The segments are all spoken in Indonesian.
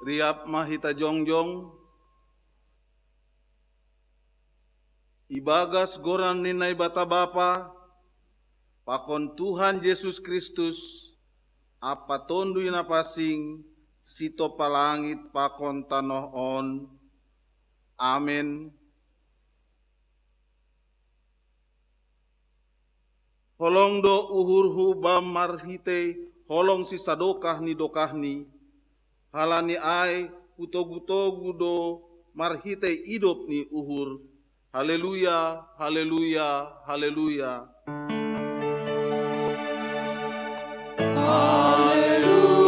Riap mahita jongjong, ibagas goran ninai bata bapa, pakon Tuhan Yesus Kristus, apa tondui napasing, sito palangit pakon tanoh on. Amin. Holong do uhurhu bam marhite, holong si sadokah ni dokahni, halani ai utogu-togu do marhite idop ni uhur. Haleluya, haleluya, haleluya. Haleluya,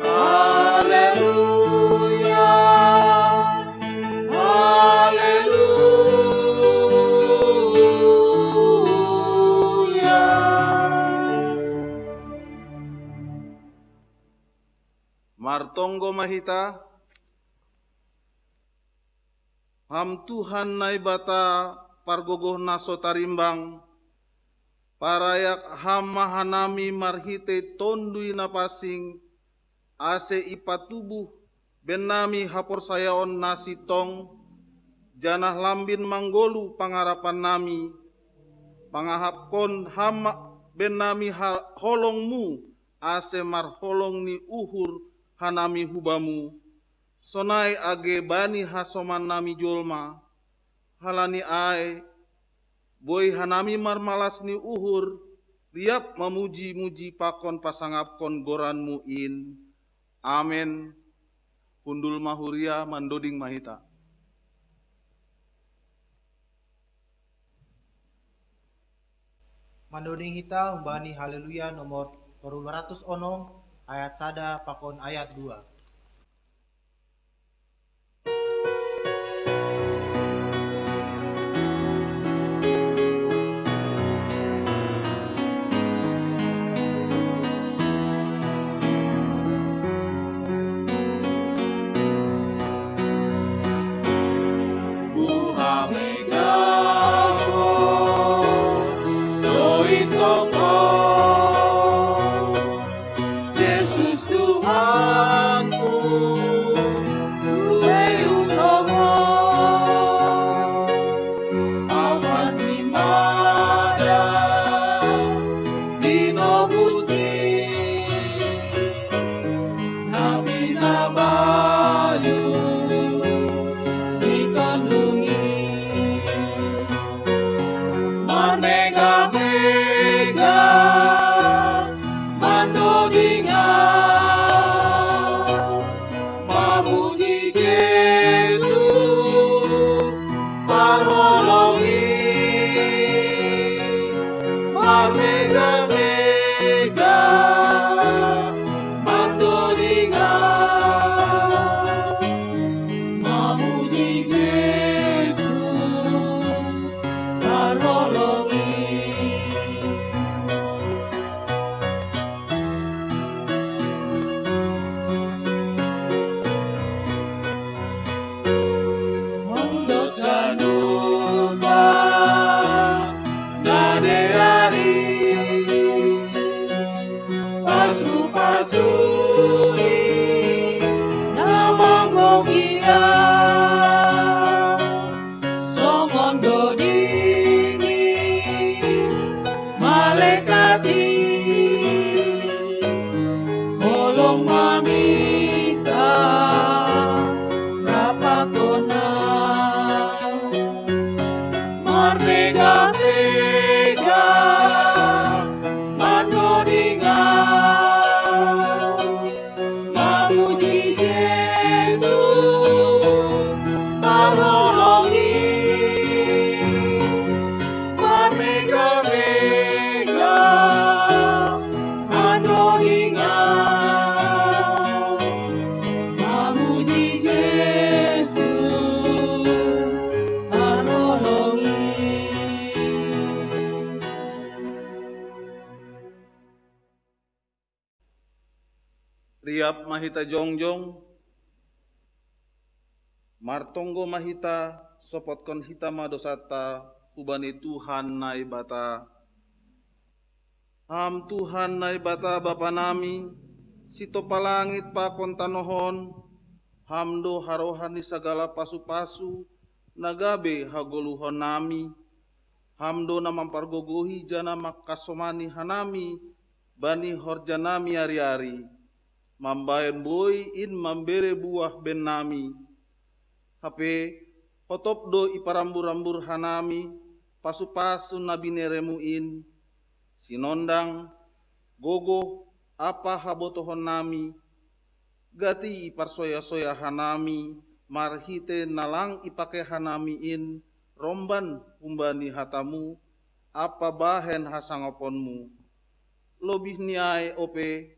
haleluya, haleluya. Martonggo mahita, ham Tuhan nai bata pargogoh naso tarimbang, parayak ham mahanami marhite tondui napasing, ase ipatubuh benami hapor sayaon nasi tong, janah lambin manggolu pangarapan nami, pangahapkon ham benami holongmu, ase marholong ni uhur hanami hubamu, sonai age bani hasoman nami jolma, halani ai, boy hanami marmalas ni uhur, riap memuji-muji pakon pasangapkon goranmu in. Amen. Hundul mahuria mandoding mahita. Mandoding hita umbani haleluya nomor 200 ono ayat sada pakon ayat 2. Riap mahita jongjong, martonggo mahita sopotkon hita madosata ubani Tuhan nai bata. Ham Tuhan nai bata bapa nami, sito palangit pakon tanohon, hamdo harohani sagala pasu-pasu, nagabe hagoluhon nami, hamdo na mampargogohi jana makasomani hanami, bani horjanami ari-ari, mambayan boy in mambere buah ben nami, hape hotop do iparambur-rambur hanami, pasu-pasu nabineremuin, sinondang, gogo, apa habotohon nami, gati iparsoya-soya hanami, marhite nalang ipake hanamiin, romban humbani hatamu, apa bahen hasangoponmu, lobih niai ope,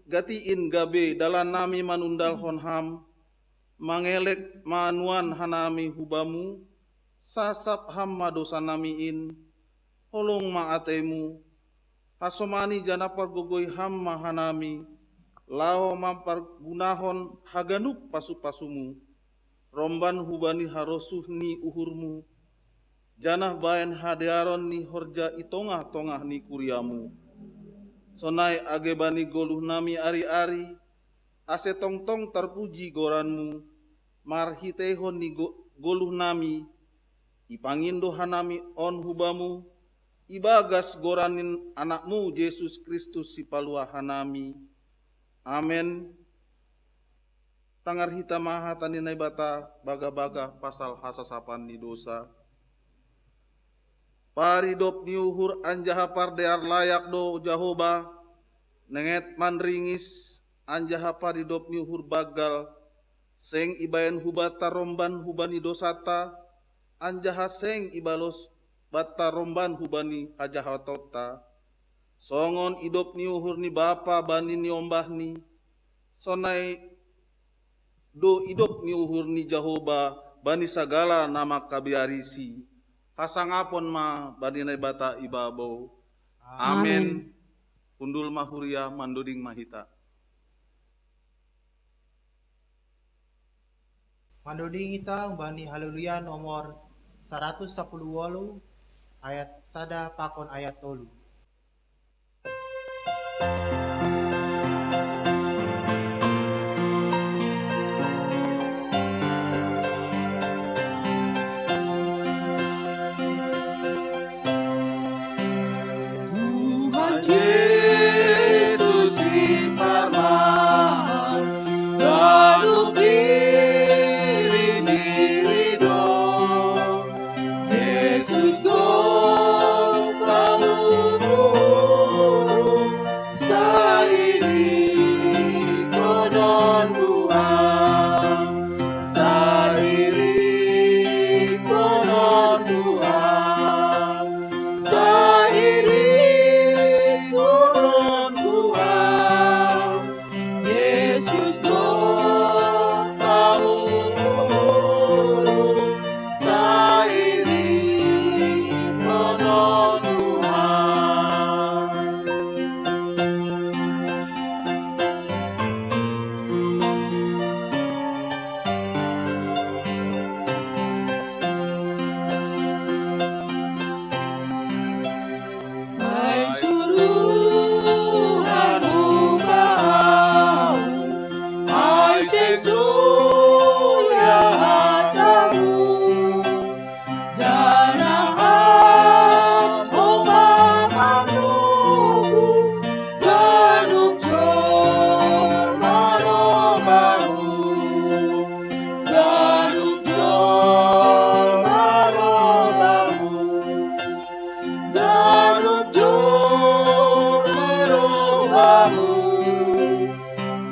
gatiin gabe dalan nami manundal honham, mangelek manuan hanami hubamu, sasap ham madosa namiin, holong maatemu, hasomani jana pargogoi ham mahanami, lao mampargunahon haganuk pasu-pasumu, romban hubani harosuh ni uhurmu, janah bayan hadiaron ni horja itongah-tongah ni kuriamu, sonai age bani goluh nami ari-ari, ase tong-tong terpuji goranmu, marhitehon ni goluh nami, ipangindo hanami on hubamu, ibagas goranin anakmu Yesus Kristus si palua hanami. Amen. Tangar hita maha taninai bata baga-baga pasal hasasapan ni dosa. Paridop ni uhur anjaha pardear layak do Jahoba, nenget manringis anjaha paridop ni uhur bagal, seng ibayan hubata romban hubani dosata, anjaha seng ibalos bata romban hubani hajahatota, songon idop ni uhur ni bapa bani ni ombah ni, sonai do idop ni uhur ni Jahoba bani sagala nama kabiarisi, hasangapon ma bani nai bata ibabo. Amen. Undul mahuria manduding mahita. Mandoding ita bani haleluya nomor 110 ayat sada pakon ayat 3. Tuhan Yesus Iparman, Galuh diri dong, Yesus dong paluru, sairi konon buang, sairi konon buang, sairi konon buang, Yesus dong paluru, sairi konon buang. Hai suruhan umbau, hai sesuya hatamu, janahan ombak manuku, ganup jor manobamu, ganup jor manobamu, ganup jor manobamu,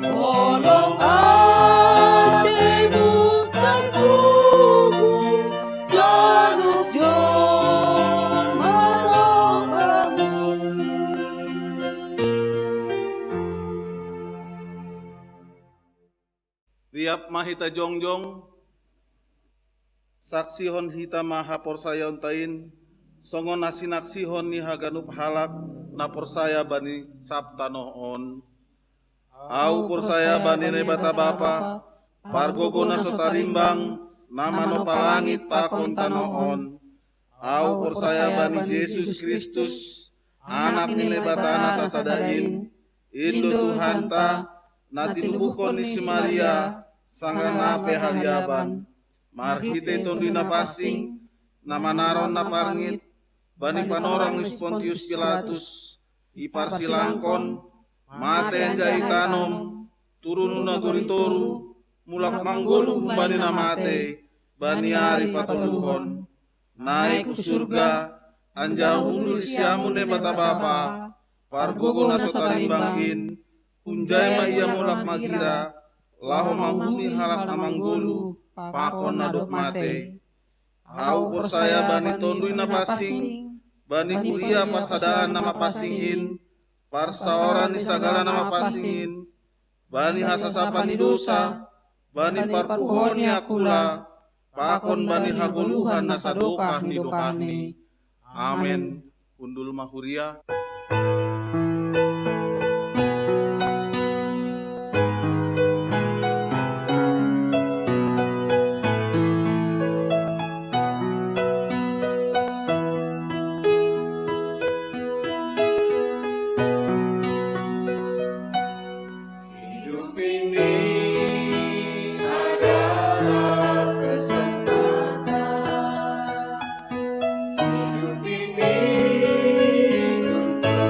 tolong hatimu sanggupu, ganup jor manobamu. Riap mahita jongjong, saksi hon hita maha porsaya untain, songon nasinaksi hon ni haganup halak na porsaya bani sabta noon. Au porsaya bani ne bata bapa, pargogo na sotarimbang, nama no palangit pakon tanoon. Au porsaya bani Yesus Kristus, anak ni lebata na sasadain, Indo Tuhanta, nati nubukon ni si Maria, sangana pehaliaban, marhite tondi na pasing, namanaron na parngit, bani panorang ni Pontius Pilatus, iparsilangkon, mate jaitanom, turun na goritoru, mulak manggolu bani na mate, bani ari patuluhon, naik ke surga, anjau hulu siamu ne bata bapa, pargogo na sotarimbangin, punjai ma ia mulak magira, laho mahumi halak na manggolu, pakon na dok mate. Au persaya bani tondui na pasing, bani kuria pasadaan nama pasingin, parsaoran ni sagala nama pasingin, bani hasasapan ni dosa, bani parpuhon ni akula, pakon bani hagoluhan na sadokah ni dokahni. Amin. Undul mahuria. Hidup ini adalah kesempatan. Hidup ini untuk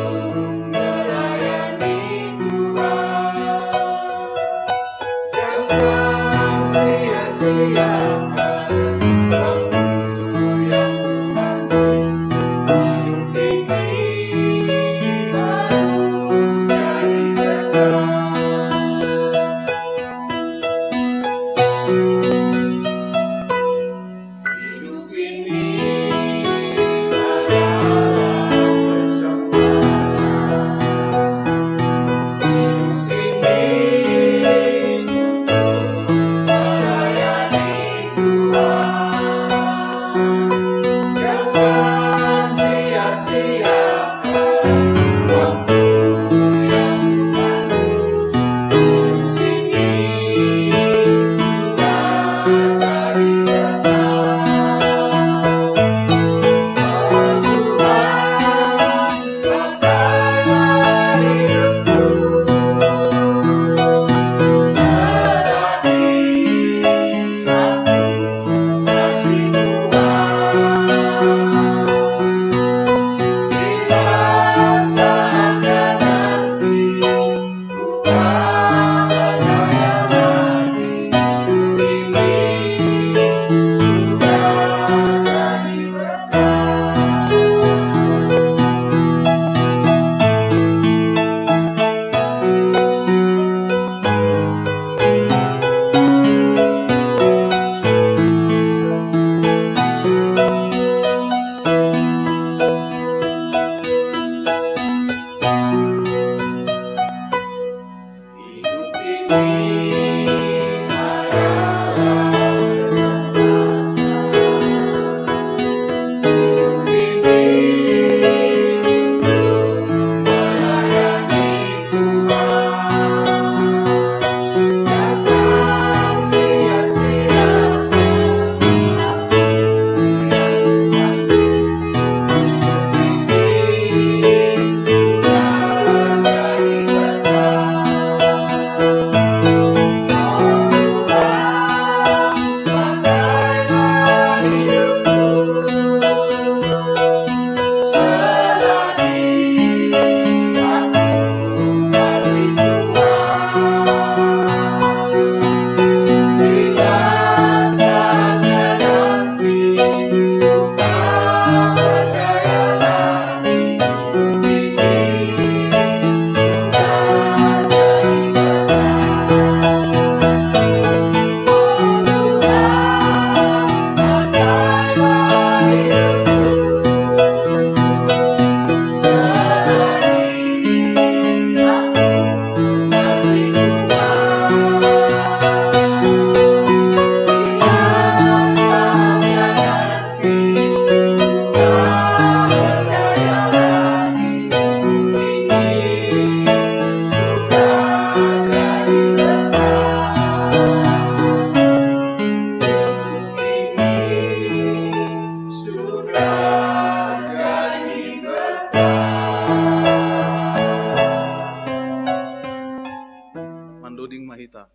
kita.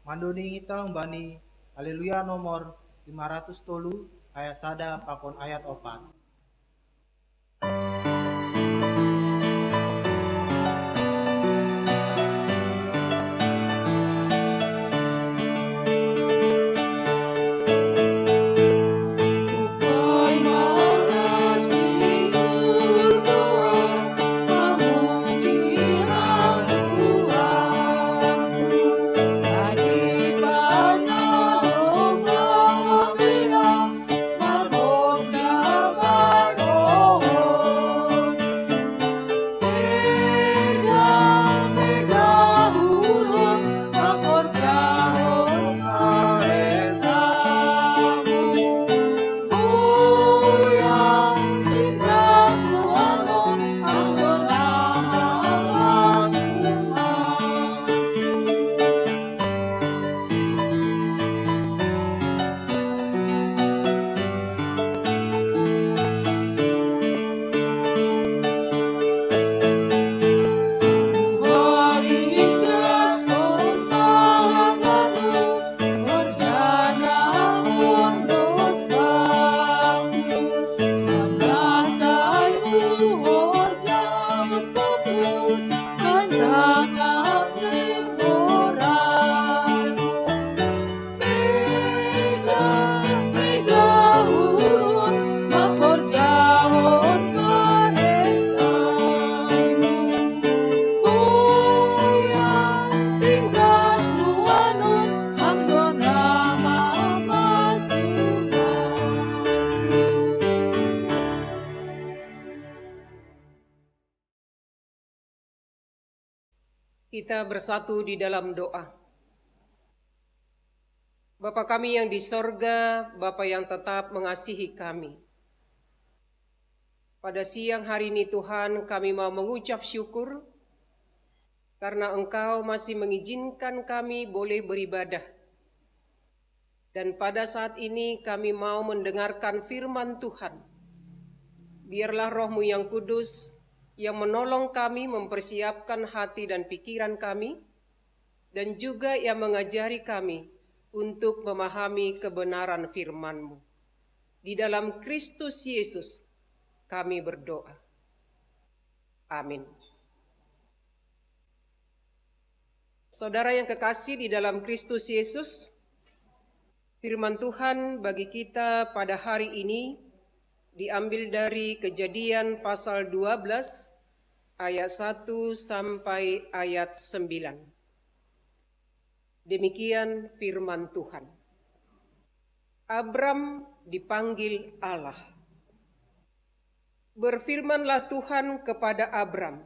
Mandoni kita umbani Haleluya nomor 503 ayat sada pakon ayat 4. Kita bersatu di dalam doa. Bapa kami yang di sorga, Bapa yang tetap mengasihi kami. Pada siang hari ini Tuhan, kami mau mengucap syukur karena Engkau masih mengizinkan kami boleh beribadah. Dan pada saat ini kami mau mendengarkan firman Tuhan. Biarlah Roh-Mu yang kudus yang menolong kami mempersiapkan hati dan pikiran kami, dan juga yang mengajari kami untuk memahami kebenaran firman-Mu. Di dalam Kristus Yesus kami berdoa. Amin. Saudara yang kekasih di dalam Kristus Yesus, firman Tuhan bagi kita pada hari ini diambil dari Kejadian pasal 12 ayat 1 sampai ayat 9. Demikian firman Tuhan. Abram dipanggil Allah. Berfirmanlah Tuhan kepada Abram,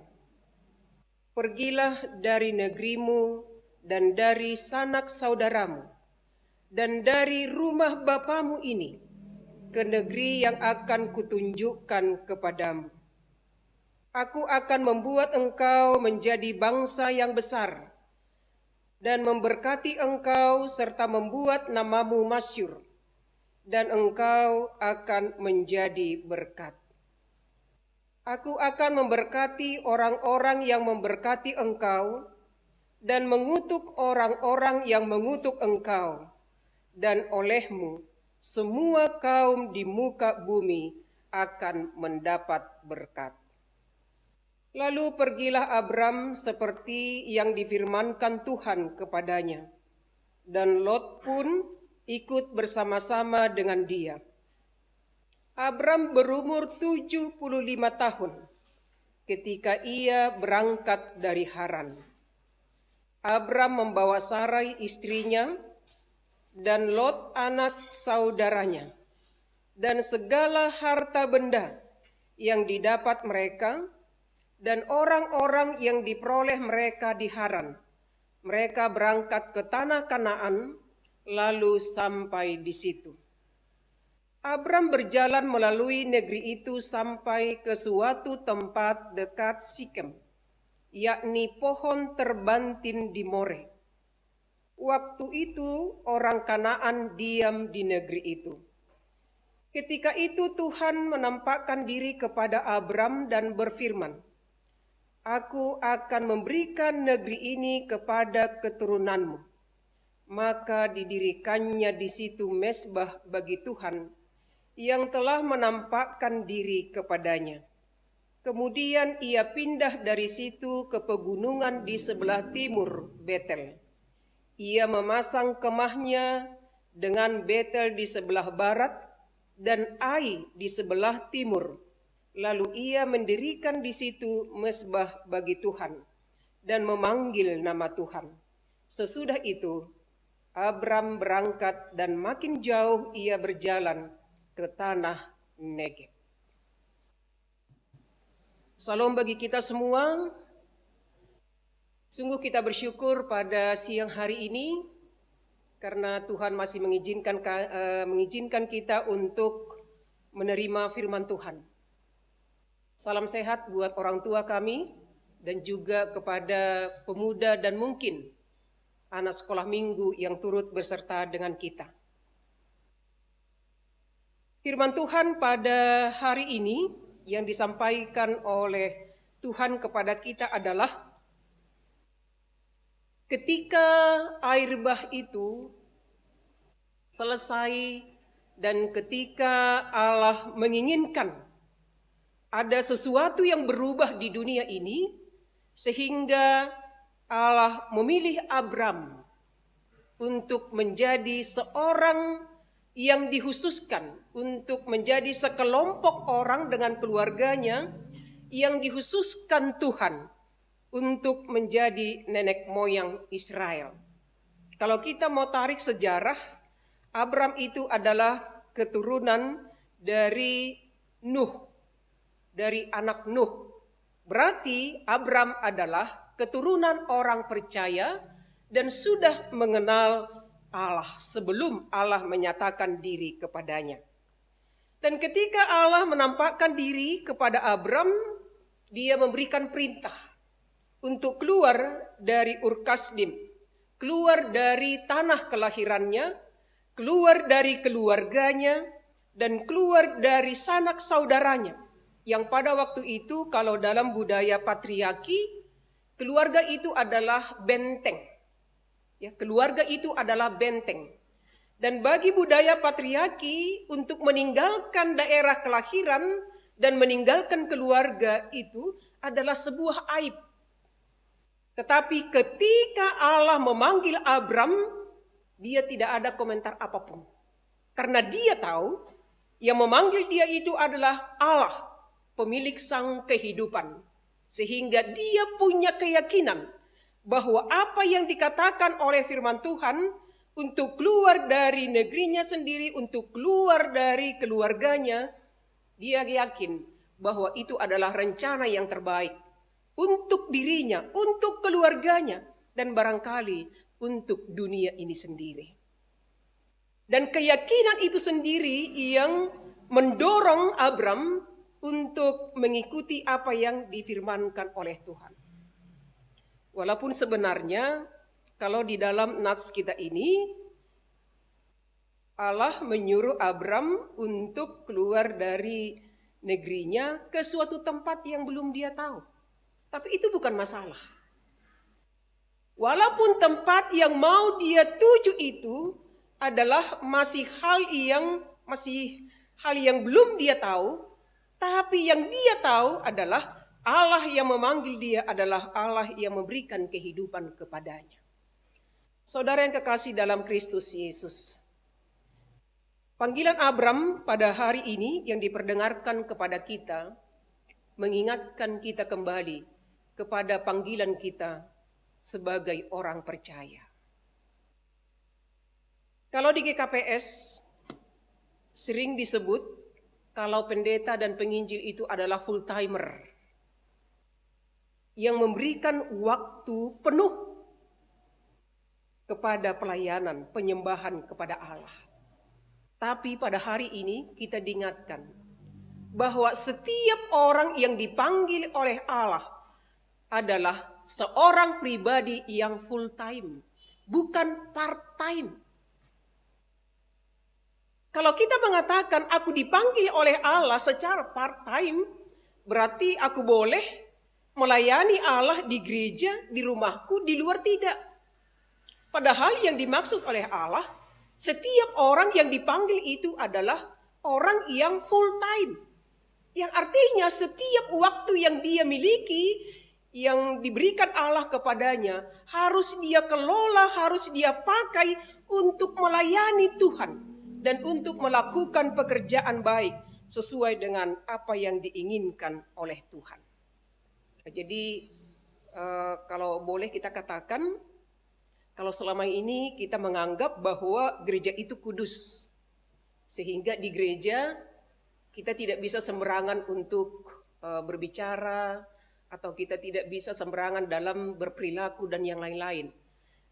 "Pergilah dari negerimu dan dari sanak saudaramu dan dari rumah bapamu ini ke negeri yang akan kutunjukkan kepadamu. Aku akan membuat engkau menjadi bangsa yang besar dan memberkati engkau serta membuat namamu masyhur, dan engkau akan menjadi berkat. Aku akan memberkati orang-orang yang memberkati engkau dan mengutuk orang-orang yang mengutuk engkau, dan olehmu semua kaum di muka bumi akan mendapat berkat." Lalu pergilah Abram seperti yang difirmankan Tuhan kepadanya, dan Lot pun ikut bersama-sama dengan dia. Abram berumur 75 tahun ketika ia berangkat dari Haran. Abram membawa Sarai istrinya dan Lot anak saudaranya, dan segala harta benda yang didapat mereka, dan orang-orang yang diperoleh mereka di Haran. Mereka berangkat ke tanah Kanaan, lalu sampai di situ. Abram berjalan melalui negeri itu sampai ke suatu tempat dekat Sikem, yakni pohon terbantin di More. Waktu itu orang Kanaan diam di negeri itu. Ketika itu Tuhan menampakkan diri kepada Abram dan berfirman, Aku akan memberikan negeri ini kepada keturunanmu. Maka didirikannya di situ mezbah bagi Tuhan yang telah menampakkan diri kepadanya. Kemudian ia pindah dari situ ke pegunungan di sebelah timur Betel. Ia memasang kemahnya dengan Betel di sebelah barat dan Ai di sebelah timur. Lalu ia mendirikan di situ mezbah bagi Tuhan dan memanggil nama Tuhan. Sesudah itu, Abram berangkat dan makin jauh ia berjalan ke tanah Negeb. Salam bagi kita semua. Sungguh kita bersyukur pada siang hari ini karena Tuhan masih mengizinkan kita untuk menerima firman Tuhan. Salam sehat buat orang tua kami dan juga kepada pemuda dan mungkin anak sekolah minggu yang turut berserta dengan kita. Firman Tuhan pada hari ini yang disampaikan oleh Tuhan kepada kita adalah ketika air bah itu selesai dan ketika Allah menginginkan ada sesuatu yang berubah di dunia ini, sehingga Allah memilih Abram untuk menjadi seorang yang dikhususkan, untuk menjadi sekelompok orang dengan keluarganya yang dikhususkan Tuhan untuk menjadi nenek moyang Israel. Kalau kita mau tarik sejarah, Abram itu adalah keturunan dari Nuh, dari anak Nuh. Berarti Abram adalah keturunan orang percaya dan sudah mengenal Allah sebelum Allah menyatakan diri kepadanya. Dan ketika Allah menampakkan diri kepada Abram, dia memberikan perintah untuk keluar dari Ur Kasdim, keluar dari tanah kelahirannya, keluar dari keluarganya, dan keluar dari sanak saudaranya. Yang pada waktu itu kalau dalam budaya patriarki, keluarga itu adalah benteng. Ya, keluarga itu adalah benteng. Dan bagi budaya patriarki untuk meninggalkan daerah kelahiran dan meninggalkan keluarga itu adalah sebuah aib. Tetapi ketika Allah memanggil Abram, dia tidak ada komentar apapun. Karena dia tahu yang memanggil dia itu adalah Allah, pemilik sang kehidupan. Sehingga dia punya keyakinan bahwa apa yang dikatakan oleh firman Tuhan untuk keluar dari negerinya sendiri, untuk keluar dari keluarganya, dia yakin bahwa itu adalah rencana yang terbaik untuk dirinya, untuk keluarganya, dan barangkali untuk dunia ini sendiri. Dan keyakinan itu sendiri yang mendorong Abram untuk mengikuti apa yang difirmankan oleh Tuhan. Walaupun sebenarnya kalau di dalam nats kita ini Allah menyuruh Abram untuk keluar dari negerinya ke suatu tempat yang belum dia tahu. Tapi itu bukan masalah. Walaupun tempat yang mau dia tuju itu adalah masih hal yang belum dia tahu, tapi yang dia tahu adalah Allah yang memanggil dia adalah Allah yang memberikan kehidupan kepadanya. Saudara yang kekasih dalam Kristus Yesus, panggilan Abram pada hari ini yang diperdengarkan kepada kita mengingatkan kita kembali kepada panggilan kita sebagai orang percaya. Kalau di GKPS sering disebut kalau pendeta dan penginjil itu adalah full timer yang memberikan waktu penuh kepada pelayanan, penyembahan kepada Allah. Tapi pada hari ini kita diingatkan bahwa setiap orang yang dipanggil oleh Allah adalah seorang pribadi yang full time, bukan part time. Kalau kita mengatakan aku dipanggil oleh Allah secara part time, berarti aku boleh melayani Allah di gereja, di rumahku, di luar tidak. Padahal yang dimaksud oleh Allah, setiap orang yang dipanggil itu adalah orang yang full time. Yang artinya setiap waktu yang dia miliki, yang diberikan Allah kepadanya, harus dia kelola, harus dia pakai untuk melayani Tuhan. Dan untuk melakukan pekerjaan baik sesuai dengan apa yang diinginkan oleh Tuhan. Jadi kalau boleh kita katakan, kalau selama ini kita menganggap bahwa gereja itu kudus, sehingga di gereja kita tidak bisa sembarangan untuk berbicara, atau kita tidak bisa sembarangan dalam berperilaku dan yang lain-lain.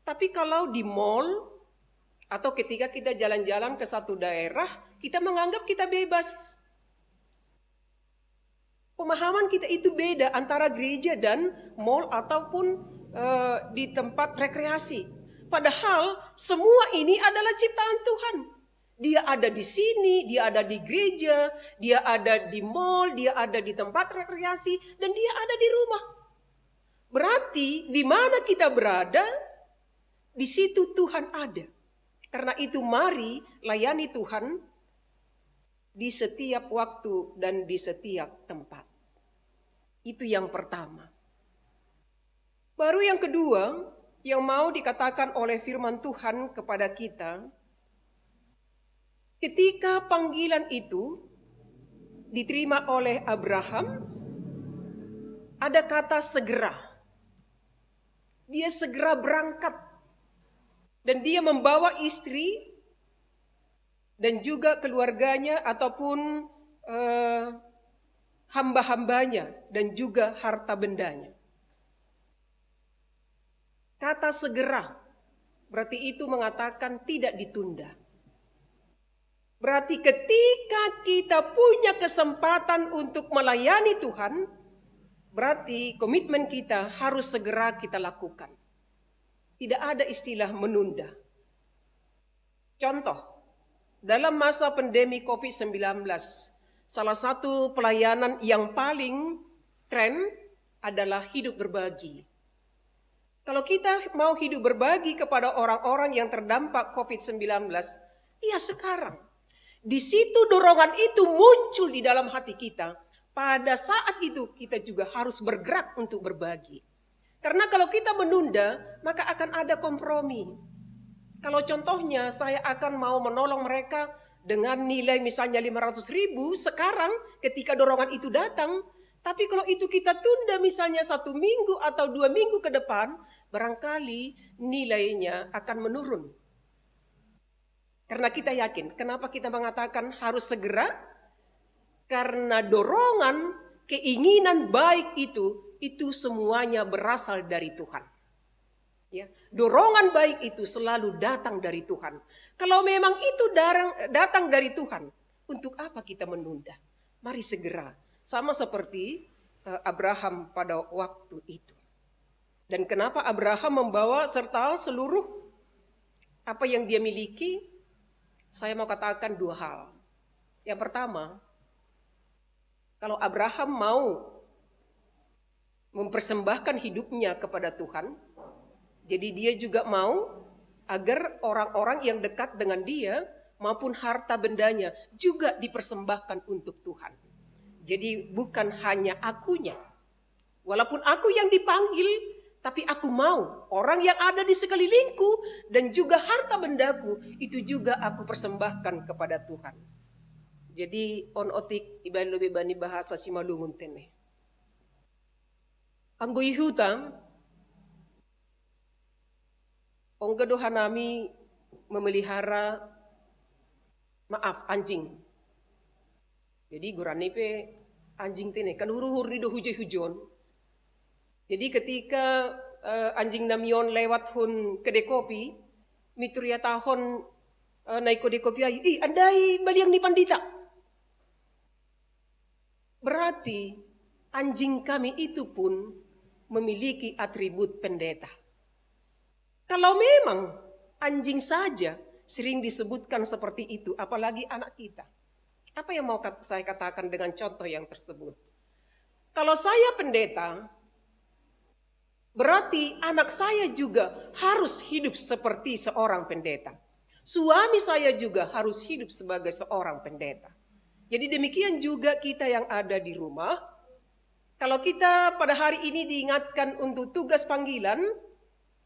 Tapi kalau di mall, atau ketika kita jalan-jalan ke satu daerah, kita menganggap kita bebas. Pemahaman kita itu beda antara gereja dan mall ataupun di tempat rekreasi. Padahal semua ini adalah ciptaan Tuhan. Dia ada di sini, dia ada di gereja, dia ada di mall, dia ada di tempat rekreasi, dan dia ada di rumah. Berarti di mana kita berada, di situ Tuhan ada. Karena itu mari layani Tuhan di setiap waktu dan di setiap tempat. Itu yang pertama. Baru yang kedua, yang mau dikatakan oleh firman Tuhan kepada kita, ketika panggilan itu diterima oleh Abraham, ada kata segera. Dia segera berangkat. Dan dia membawa istri dan juga keluarganya ataupun hamba-hambanya dan juga harta bendanya. Kata segera berarti itu mengatakan tidak ditunda. Berarti ketika kita punya kesempatan untuk melayani Tuhan, berarti komitmen kita harus segera kita lakukan. Tidak ada istilah menunda. Contoh, dalam masa pandemi COVID-19, salah satu pelayanan yang paling keren adalah hidup berbagi. Kalau kita mau hidup berbagi kepada orang-orang yang terdampak COVID-19, iya sekarang. Di situ dorongan itu muncul di dalam hati kita. Pada saat itu kita juga harus bergerak untuk berbagi. Karena kalau kita menunda, maka akan ada kompromi. Kalau contohnya saya akan mau menolong mereka dengan nilai misalnya 500.000 sekarang ketika dorongan itu datang. Tapi kalau itu kita tunda misalnya 1 minggu atau 2 minggu ke depan, barangkali nilainya akan menurun. Karena kita yakin, kenapa kita mengatakan harus segera? Karena dorongan, keinginan baik itu semuanya berasal dari Tuhan. Ya, dorongan baik itu selalu datang dari Tuhan. Kalau memang itu datang dari Tuhan, untuk apa kita menunda? Mari segera. Sama seperti Abraham pada waktu itu. Dan kenapa Abraham membawa serta seluruh apa yang dia miliki? Saya mau katakan 2 hal. Yang pertama, kalau Abraham mau mempersembahkan hidupnya kepada Tuhan, jadi dia juga mau agar orang-orang yang dekat dengan dia maupun harta bendanya juga dipersembahkan untuk Tuhan. Jadi bukan hanya akunya. Walaupun aku yang dipanggil, tapi aku mau orang yang ada di sekelilingku dan juga harta bendaku itu juga aku persembahkan kepada Tuhan. Jadi on otik iban lebih bani bahasa Simalungun tene. Anggo ihutam, onggedo hanami memelihara anjing. Jadi gurani pe anjing tene kan huru-huru di do huje-hujon. Jadi ketika anjing namion lewat hun kedai kopi, mituria tahun naik kedai kopi ayu, andai baliang ni pandita. Berarti anjing kami itu pun memiliki atribut pendeta. Kalau memang anjing saja sering disebutkan seperti itu, apalagi anak kita. Apa yang mau saya katakan dengan contoh yang tersebut? Kalau saya pendeta, berarti anak saya juga harus hidup seperti seorang pendeta. Suami saya juga harus hidup sebagai seorang pendeta. Jadi demikian juga kita yang ada di rumah. Kalau kita pada hari ini diingatkan untuk tugas panggilan,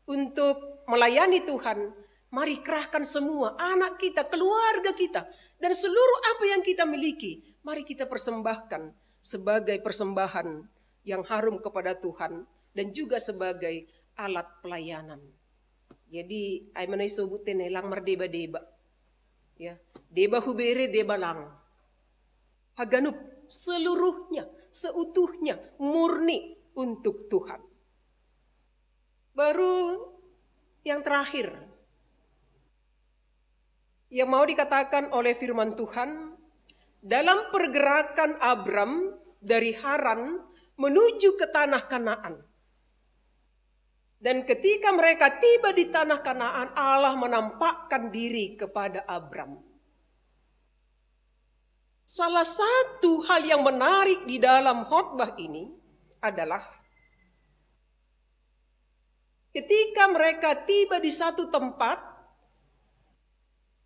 untuk melayani Tuhan, mari kerahkan semua anak kita, keluarga kita, dan seluruh apa yang kita miliki. Mari kita persembahkan sebagai persembahan yang harum kepada Tuhan dan juga sebagai alat pelayanan. Jadi, ay manay subutin lang mardeba-deba. Ya, deba hubere, deba lang. Haganup seluruhnya, seutuhnya, murni untuk Tuhan. Baru yang terakhir, yang mau dikatakan oleh firman Tuhan, dalam pergerakan Abram dari Haran menuju ke tanah Kanaan. Dan ketika mereka tiba di tanah Kanaan, Allah menampakkan diri kepada Abram. Salah satu hal yang menarik di dalam khotbah ini adalah ketika mereka tiba di satu tempat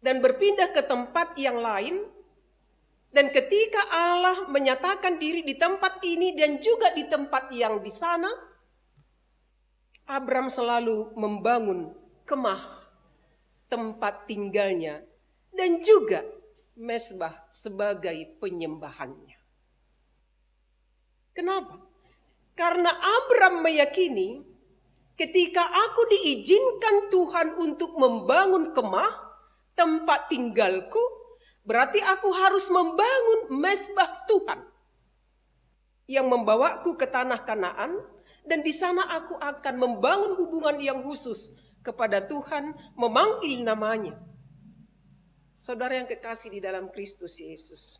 dan berpindah ke tempat yang lain, dan ketika Allah menyatakan diri di tempat ini dan juga di tempat yang di sana, Abram selalu membangun kemah tempat tinggalnya dan juga mezbah sebagai penyembahannya. Kenapa? Karena Abram meyakini ketika aku diizinkan Tuhan untuk membangun kemah tempat tinggalku, berarti aku harus membangun mezbah Tuhan yang membawaku ke tanah Kanaan. Dan di sana aku akan membangun hubungan yang khusus kepada Tuhan, memanggil namanya. Saudara yang kekasih di dalam Kristus Yesus,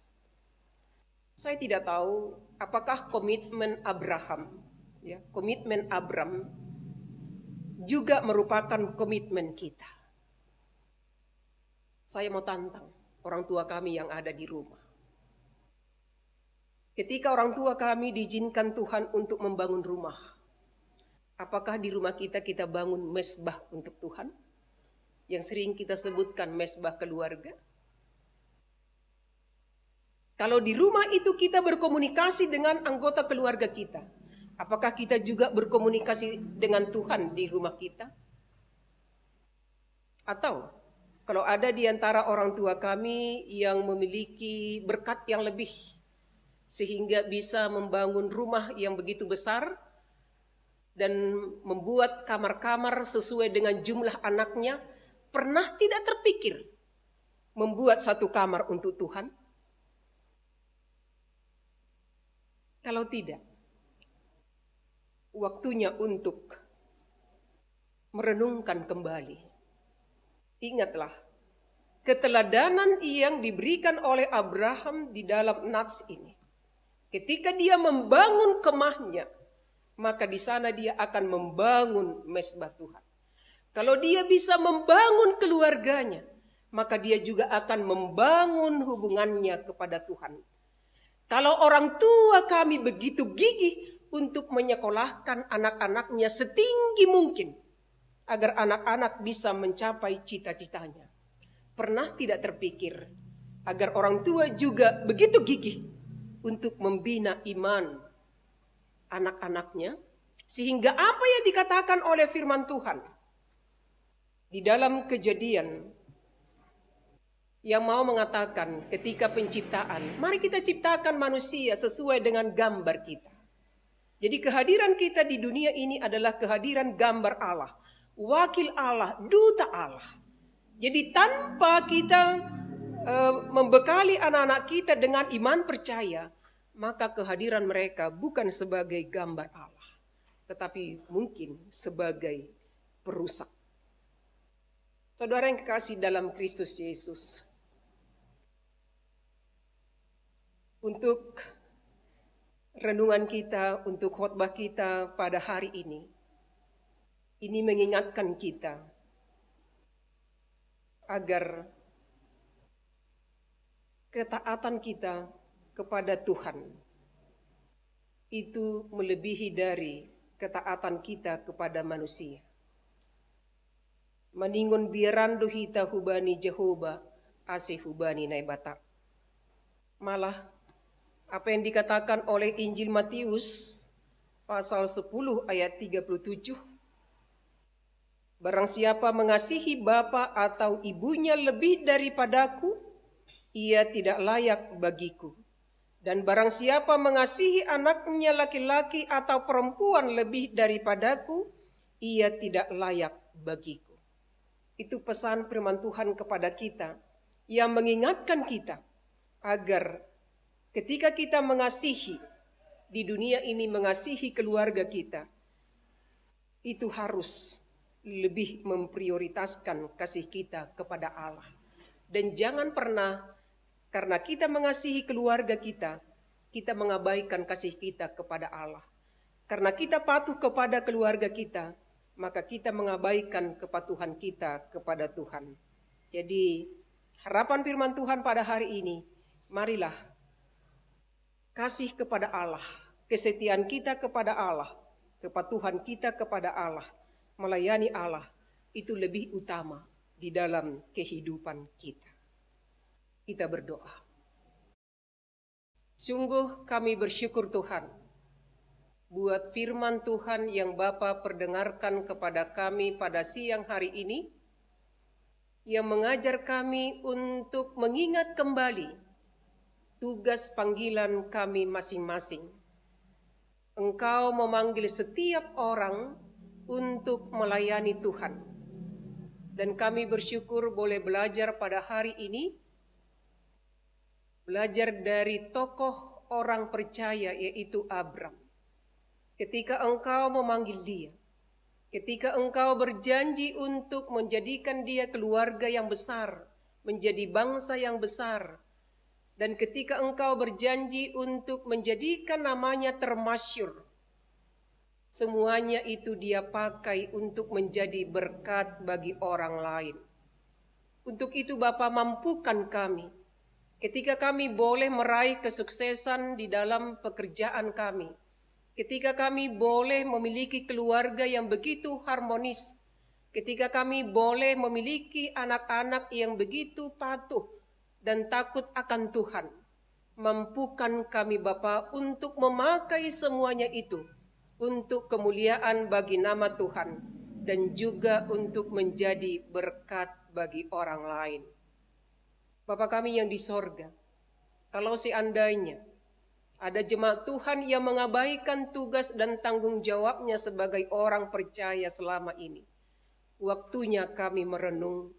saya tidak tahu apakah komitmen Abraham, ya, komitmen Abram juga merupakan komitmen kita. Saya mau tantang orang tua kami yang ada di rumah. Ketika orang tua kami diizinkan Tuhan untuk membangun rumah, apakah di rumah kita bangun mezbah untuk Tuhan? Yang sering kita sebutkan mezbah keluarga. Kalau di rumah itu kita berkomunikasi dengan anggota keluarga kita, apakah kita juga berkomunikasi dengan Tuhan di rumah kita? Atau kalau ada di antara orang tua kami yang memiliki berkat yang lebih, sehingga bisa membangun rumah yang begitu besar dan membuat kamar-kamar sesuai dengan jumlah anaknya, pernah tidak terpikir membuat satu kamar untuk Tuhan? Kalau tidak, waktunya untuk merenungkan kembali. Ingatlah, keteladanan yang diberikan oleh Abraham di dalam nats ini. Ketika dia membangun kemahnya, maka di sana dia akan membangun mezbah Tuhan. Kalau dia bisa membangun keluarganya, maka dia juga akan membangun hubungannya kepada Tuhan. Kalau orang tua kami begitu gigih untuk menyekolahkan anak-anaknya setinggi mungkin, agar anak-anak bisa mencapai cita-citanya, pernah tidak terpikir agar orang tua juga begitu gigih untuk membina iman anak-anaknya, sehingga apa yang dikatakan oleh firman Tuhan di dalam Kejadian yang mau mengatakan ketika penciptaan, mari kita ciptakan manusia sesuai dengan gambar kita. Jadi kehadiran kita di dunia ini adalah kehadiran gambar Allah, wakil Allah, duta Allah. Jadi tanpa kita membekali anak-anak kita dengan iman percaya, maka kehadiran mereka bukan sebagai gambar Allah, tetapi mungkin sebagai perusak. Saudara yang kekasih dalam Kristus Yesus, untuk renungan kita, untuk khotbah kita pada hari ini mengingatkan kita agar ketaatan kita kepada Tuhan itu melebihi dari ketaatan kita kepada manusia. Maningon biarandu hita hubani Jehovah asih hubani naibata. Malah apa yang dikatakan oleh Injil Matius pasal 10 ayat 37. Barang siapa mengasihi bapa atau ibunya lebih daripadaku, ia tidak layak bagiku. Dan barang siapa mengasihi anaknya laki-laki atau perempuan lebih daripadaku, ia tidak layak bagiku. Itu pesan firman Tuhan kepada kita yang mengingatkan kita agar ketika kita mengasihi di dunia ini, mengasihi keluarga kita, itu harus lebih memprioritaskan kasih kita kepada Allah. Dan jangan pernah karena kita mengasihi keluarga kita, kita mengabaikan kasih kita kepada Allah. Karena kita patuh kepada keluarga kita, maka kita mengabaikan kepatuhan kita kepada Tuhan. Jadi harapan firman Tuhan pada hari ini, marilah kasih kepada Allah, kesetiaan kita kepada Allah, kepatuhan kita kepada Allah, melayani Allah, itu lebih utama di dalam kehidupan kita. Kita berdoa. Sungguh kami bersyukur Tuhan, buat firman Tuhan yang Bapa perdengarkan kepada kami pada siang hari ini, yang mengajar kami untuk mengingat kembali tugas panggilan kami masing-masing. Engkau memanggil setiap orang untuk melayani Tuhan. Dan kami bersyukur boleh belajar pada hari ini, belajar dari tokoh orang percaya yaitu Abram. Ketika engkau memanggil dia, ketika engkau berjanji untuk menjadikan dia keluarga yang besar, menjadi bangsa yang besar, dan ketika engkau berjanji untuk menjadikan namanya termasyhur, semuanya itu dia pakai untuk menjadi berkat bagi orang lain. Untuk itu Bapa, mampukan kami, ketika kami boleh meraih kesuksesan di dalam pekerjaan kami, ketika kami boleh memiliki keluarga yang begitu harmonis, ketika kami boleh memiliki anak-anak yang begitu patuh dan takut akan Tuhan, mampukan kami Bapa untuk memakai semuanya itu untuk kemuliaan bagi nama Tuhan dan juga untuk menjadi berkat bagi orang lain. Bapa kami yang di sorga, kalau seandainya ada jemaat Tuhan yang mengabaikan tugas dan tanggung jawabnya sebagai orang percaya selama ini, waktunya kami merenung,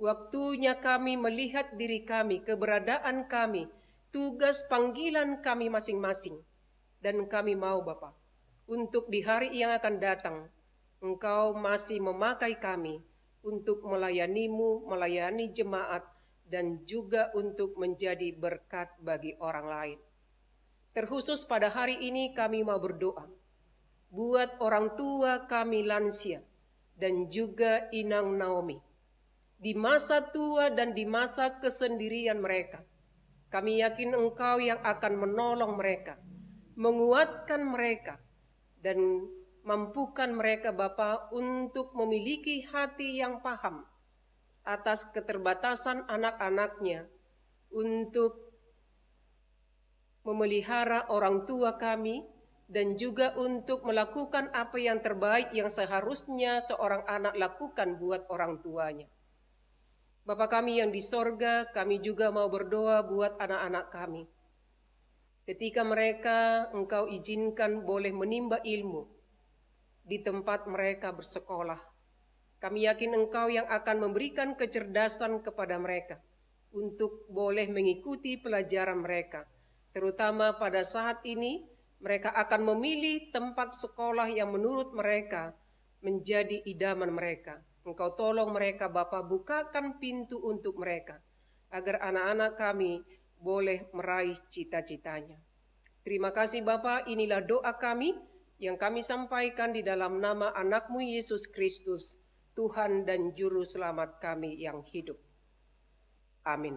waktunya kami melihat diri kami, keberadaan kami, tugas panggilan kami masing-masing. Dan kami mau Bapa, untuk di hari yang akan datang, Engkau masih memakai kami untuk melayani-Mu, melayani jemaat, dan juga untuk menjadi berkat bagi orang lain. Terkhusus pada hari ini kami mau berdoa buat orang tua kami lansia dan juga Inang Naomi. Di masa tua dan di masa kesendirian mereka, kami yakin Engkau yang akan menolong mereka, menguatkan mereka, dan mampukan mereka Bapa untuk memiliki hati yang paham atas keterbatasan anak-anaknya untuk memelihara orang tua kami dan juga untuk melakukan apa yang terbaik yang seharusnya seorang anak lakukan buat orang tuanya. Bapa kami yang di sorga, kami juga mau berdoa buat anak-anak kami. Ketika mereka Engkau izinkan boleh menimba ilmu di tempat mereka bersekolah, kami yakin Engkau yang akan memberikan kecerdasan kepada mereka untuk boleh mengikuti pelajaran mereka. Terutama pada saat ini, mereka akan memilih tempat sekolah yang menurut mereka menjadi idaman mereka. Engkau tolong mereka Bapa, bukakan pintu untuk mereka, agar anak-anak kami boleh meraih cita-citanya. Terima kasih Bapa, inilah doa kami yang kami sampaikan di dalam nama anak-Mu Yesus Kristus, Tuhan dan Juru Selamat kami yang hidup. Amin.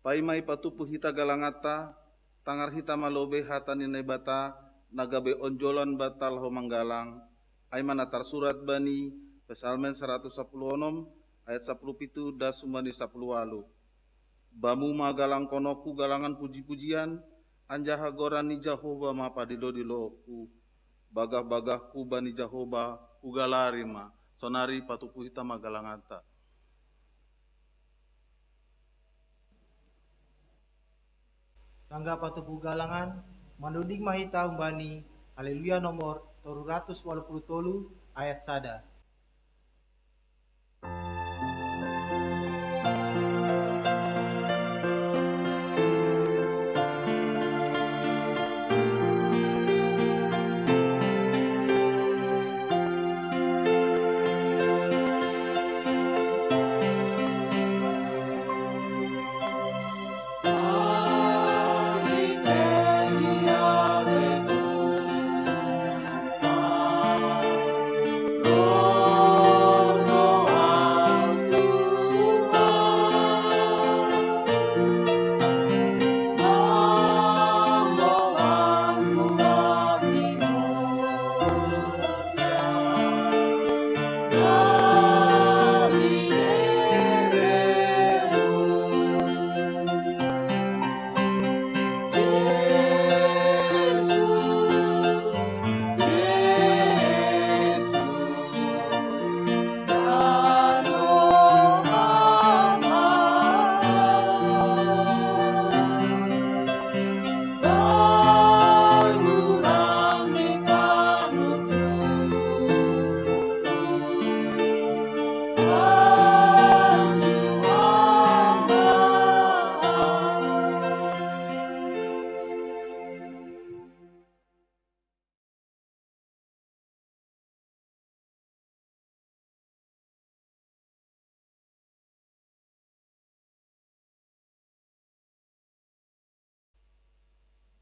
Paimai patupu hita galangata, tangar hita malobe hatani nebata nagabe onjolan batal ho manggalang ay manatar surat bani Pesalmen 110 ayat 17 da sumani 10 walu. Bamu magalang konoku galangan puji-pujian anjaha gorani Jahoba mapadido diloku bagah-bagahku bani Jahoba ugalari ma sonari patuku hita magalanganta. Tangga patuku galangan manuding mahita umbani haleluya nomor 383 ayat sada.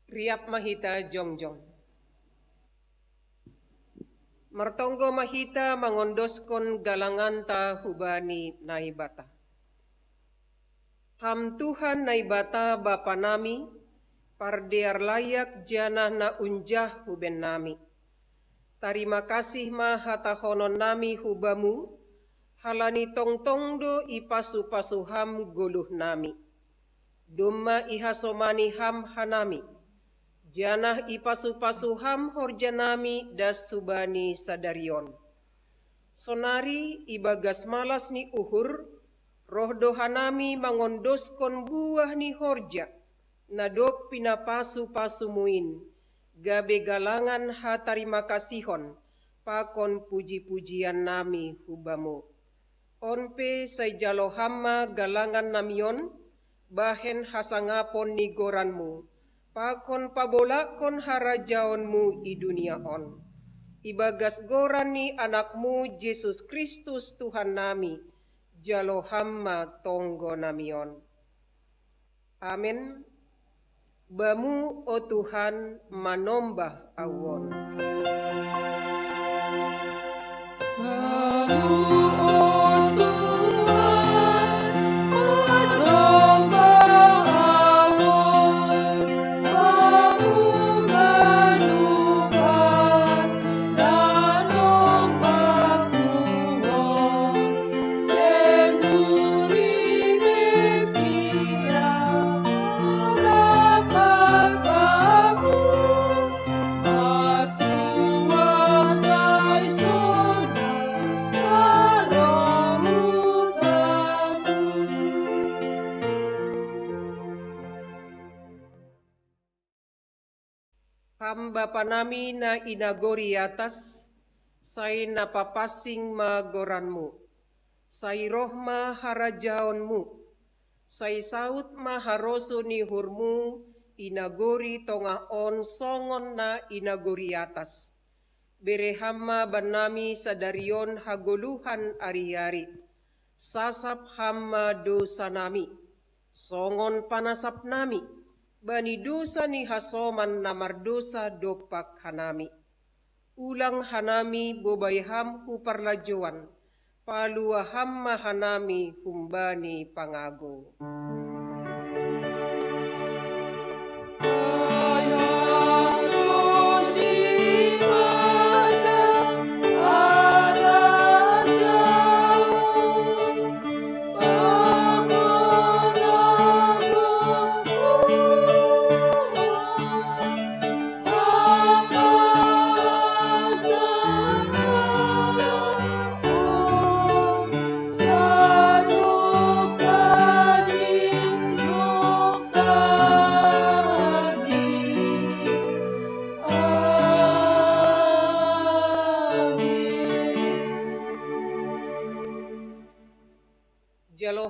Riap mahita jongjong. Martonggo mahita mangondoskon galanganta hubani naibata. Ham Tuhan naibata Bapa nami, pardear layak janah na unjah huben nami. Tarima kasih ma hatahonon nami hubamu, halani tongtongdo ipasu-pasu ham guluh nami. Dumma ihasomani ham hanami. Janah ipasu-pasu ham horjanami das subani sadarion. Sonari ibagas malas ni uhur, roh dohanami mangondoskon buah ni horja, nadop pinapasu-pasu muin, gabe galangan hatarima kasihon, pakon puji-pujian nami hubamu. Onpe say jalo hamma galangan namion, bahen hasangapon ni goranmu, pakon pabolakon harajaonmu i dunia on. Ibagas goran ni anakmu Yesus Kristus Tuhan nami, jalo hamma tonggo namion. Amin. Bamu o Tuhan manombah awon. Ham Bapa nami na inagori atas, say napapasing magoranmu, say rohma harajaonmu, say saut maharoso ni hurmu, inagori tongaon songon na inagori atas. Berehama banami sadarion hagoluhan ari-ari, sasap hamma dosa nami, songon panasap nami, bani dosa ni hasoman namardosa dopak hanami. Ulang hanami bobayham huparlajuan, paluaham mahanami humbani pangago.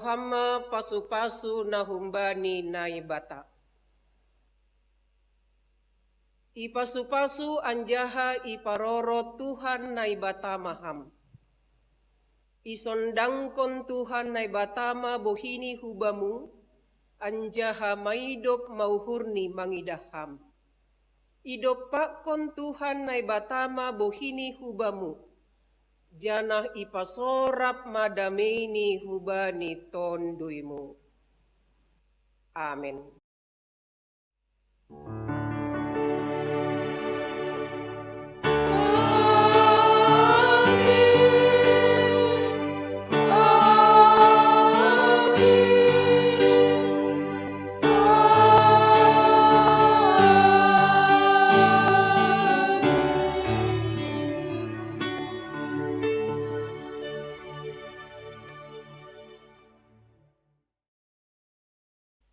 hamma pasu-pasu nahumbani naibata. Ipasu-pasu anjaha iparoro Tuhan naibata maham. Isondangkon Tuhan naibatama bohini hubamu, anjaha maidop mauhurni mangidaham. Idopakon Tuhan naibatama bohini hubamu, janah ipasorap madameni hubani tonduimu. Amin.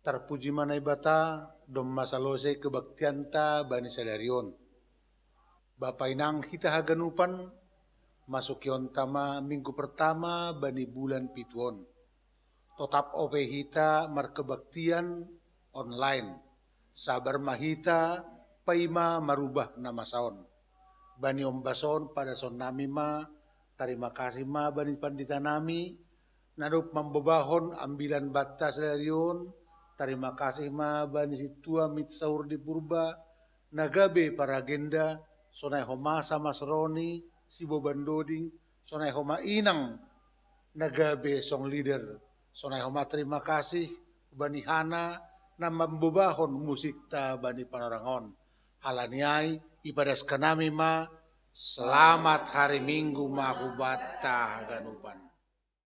Terpuji manai bata, dom masalose kebaktianta bani sadarion. Bapa inang kita haganupan, masukion tama minggu pertama bani bulan pituon. Totap ope hita markebaktian online. Sabar mahita paima marubah nama saon. Bani ombason pada son nami ma, terima kasih ma bani pandita nami, nadup membebahon ambilan bata sadarion. Terima kasih ma bani situa mit sahur di purba, nagabe para agenda, sonai homa sama seroni, sibo bandoding, sonai homa inang, nagabe song leader, sonai homa terima kasih bani hana, na membebahon musik ta bani panarangon. Halaniai ipadas kanami ma, selamat hari Minggu ma hubata ganupan.